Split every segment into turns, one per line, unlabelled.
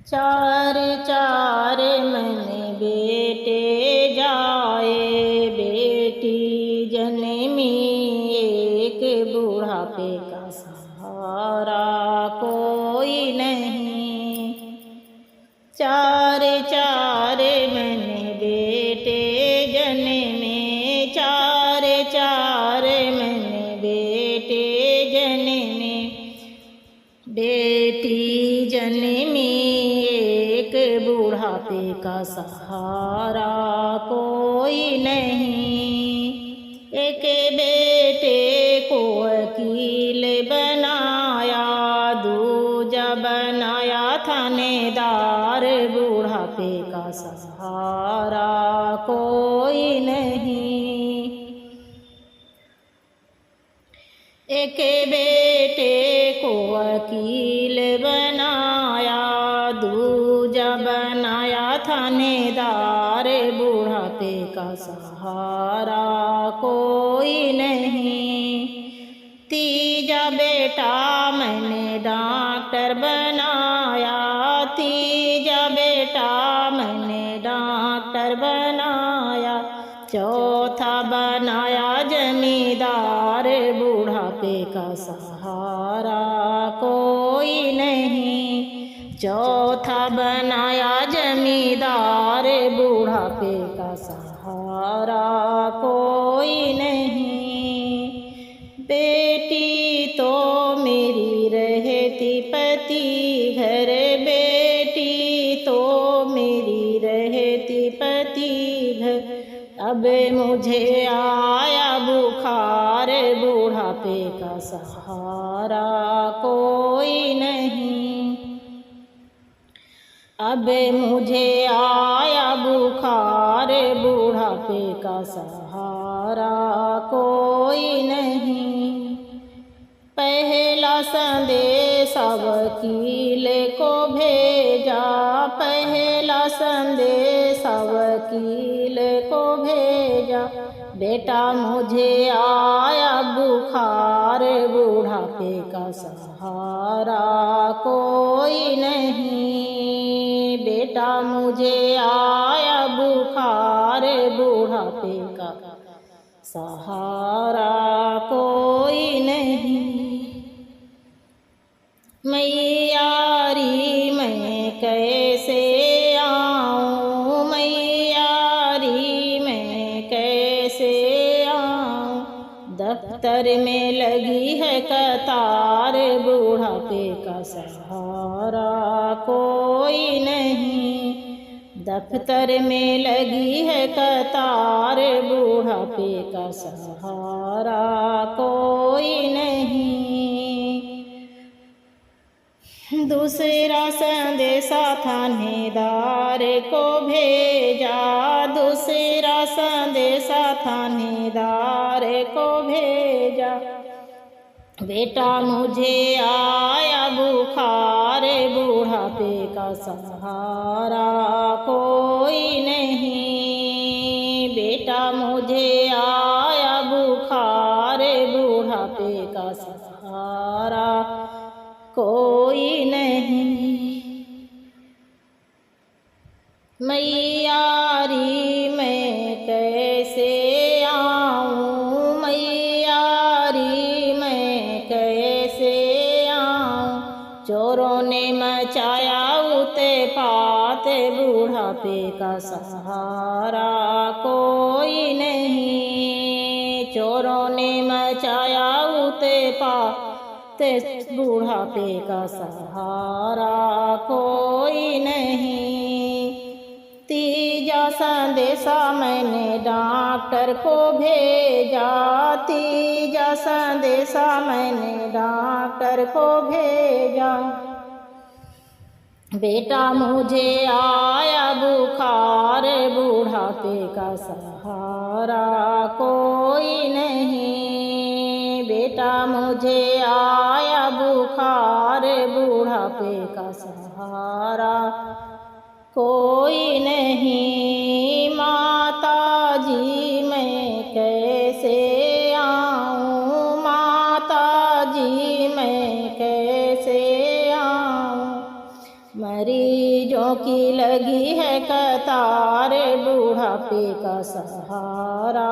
चार चार मन बेटे जाए, बेटी जन्मी एक बुढ़ापे का सहारा कोई नहीं। चार चार मन बेटे जन्मे, चार चार मन बेटे जन्मे, बेटी जन्मी एक बुढ़ापे का सहारा कोई नहीं। एक बेटे को वकील बनाया, दूजा बनाया थानेदार, बुढ़ापे का सहारा कोई नहीं। एक बेटे को वकील बनाया, दूजा बनाया थानेदार, बुढ़ापे का सहारा कोई नहीं। तीजा बेटा मैंने डॉक्टर बनाया, तीजा बेटा मैंने डॉक्टर बनाया, चौथा बनाया जमींदार, बुढ़ापे का सहारा कोई नहीं। चौथा बनाया जमींदार, बुढ़ापे का सहारा कोई नहीं। बेटी तो मेरी रहती पति घर, बेटी तो मेरी रहती पति घर, अब मुझे आया बुखार, बुढ़ापे का सहारा कोई नहीं। अब मुझे आया बुखार, बुढ़ापे का सहारा कोई नहीं। पहला संदेशा वकील को भेजा, पहला संदेशा वकील को भेजा, बेटा मुझे आया बुखार, बुढ़ापे का सहारा कोई नहीं। बेटा मुझे आया बुखार, बुढ़ापे का सहारा कोई नहीं। मैयारी मैं कैसे आऊँ, मैयारी मैं कैसे आऊँ, दफ्तर में लगी है कतार, बुढ़ापे का सहारा कोई नहीं। दफ्तर में लगी है कतार, बुढ़ापे का सहारा कोई नहीं। दूसरा संदेशा थानेदार को भेजा, दूसरा संदेशा थानेदार को भेजा, बेटा मुझे आया बुखार, बुढ़ापे का सहारा कोई नहीं। बेटा मुझे आया बुखार, बुढ़ापे का सहारा कोई नहीं। मैयारी मैं कैसे आऊँ, मैयारी मैं कैसे आऊँ, चोरों ने मचाया उत्पात, बुढ़ापे का सहारा कोई नहीं। चोरों ने मचाया उत्पात, बुढ़ापे का सहारा कोई नहीं। तीजा संदेशा मैंने डॉक्टर को भेजा, तीजा संदेशा मैंने डॉक्टर को भेजा, बेटा मुझे आया बुखार, बुढ़ापे का सहारा कोई नहीं। बेटा मुझे आया बुखार, बुढ़ापे का सहारा कोई नहीं। माता जी मैं कैसे आऊँ, माता जी मैं कैसे आऊँ, मरीजों की लगी है कतार, बुढ़ापे का सहारा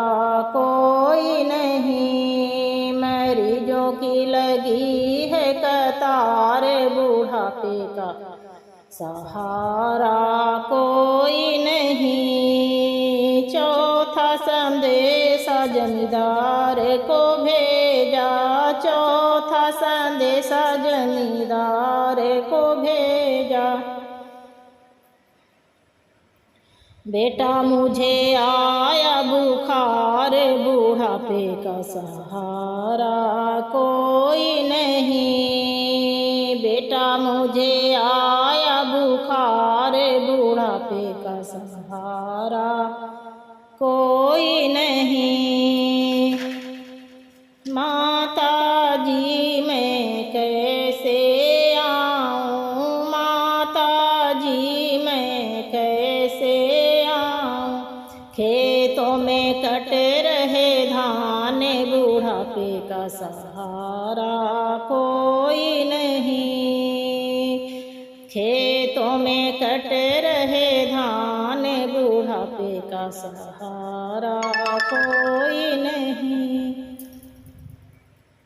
कोई नहीं। मरीजों की लगी है कतार, बुढ़ापे का सहारा कोई नहीं। चौथा संदेशा जमींदार को भेजा, चौथा संदेशा जमींदार को भेजा। बेटा मुझे आया बुखार, बुढ़ापे का सहारा कोई नहीं। बेटा मुझे आया बुखार, बुढ़ापे का सहारा कोई नहीं। माता जी मैं कैसे आऊँ, माता जी मैं कैसे आऊँ। खेतों में कट रहे धान, बुढ़ापे का सहारा कोई नहीं। खेतों में कट रहे धान, बुढ़ापे का सहारा कोई नहीं।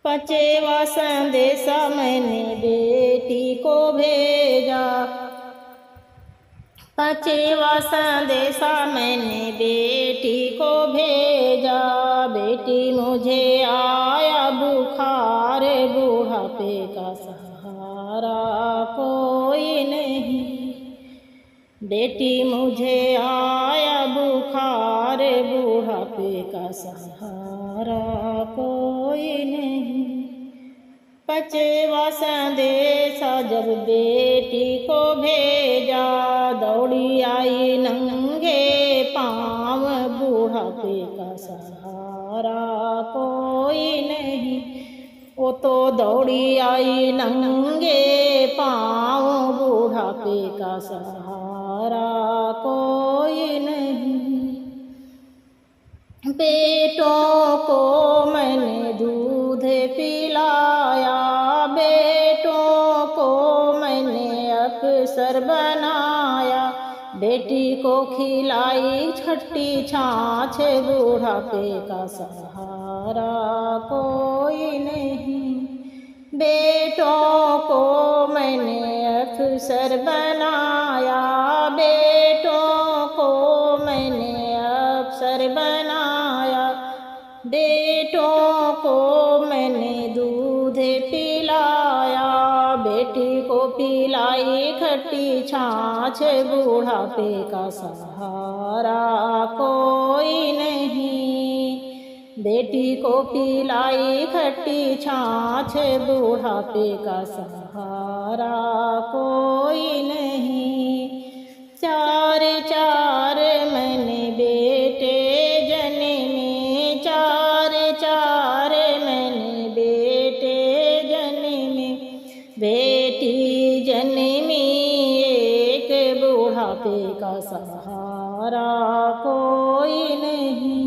पांचवा संदेशा मैंने बेटी को भेजा, पांचवा संदेशा मैंने बेटी को भेजा। बेटी मुझे आया बुखार, बुढ़ापे का सहारा कोई नहीं। बेटी मुझे आया बुखार, बुढ़ापे का सहारा कोई नहीं। पांचवा संदेशा जब बेटी को भेजा, दौड़ी आई नंगे पाँव, बुढ़ापे का सहारा कोई नहीं। वो तो दौड़ी आई नंगे पाँव, बुढ़ापे का सहारा कोई नहीं। बेटों को मैंने दूध पिलाया, बेटों को मैंने अफसर बनाया। बेटी को खिलाई छठी छाछ, बुढ़ापे का सहारा कोई नहीं। बेटों को मैंने अफसर बनाया, बेटों को मैंने अफसर बनाया। बेटों को मैंने दूध पिलाया, बेटी को पिलाई खट्टी छाछ, बुढ़ापे का सहारा कोई नहीं। बेटी को पिलाई खट्टी छाछ, बुढ़ापे का सहारा कोई नहीं। चार चार मैंने बेटे जन्मे, चार चार मैंने बेटे जन्मे। बेटी जन्मी एक, बुढ़ापे का सहारा कोई नहीं।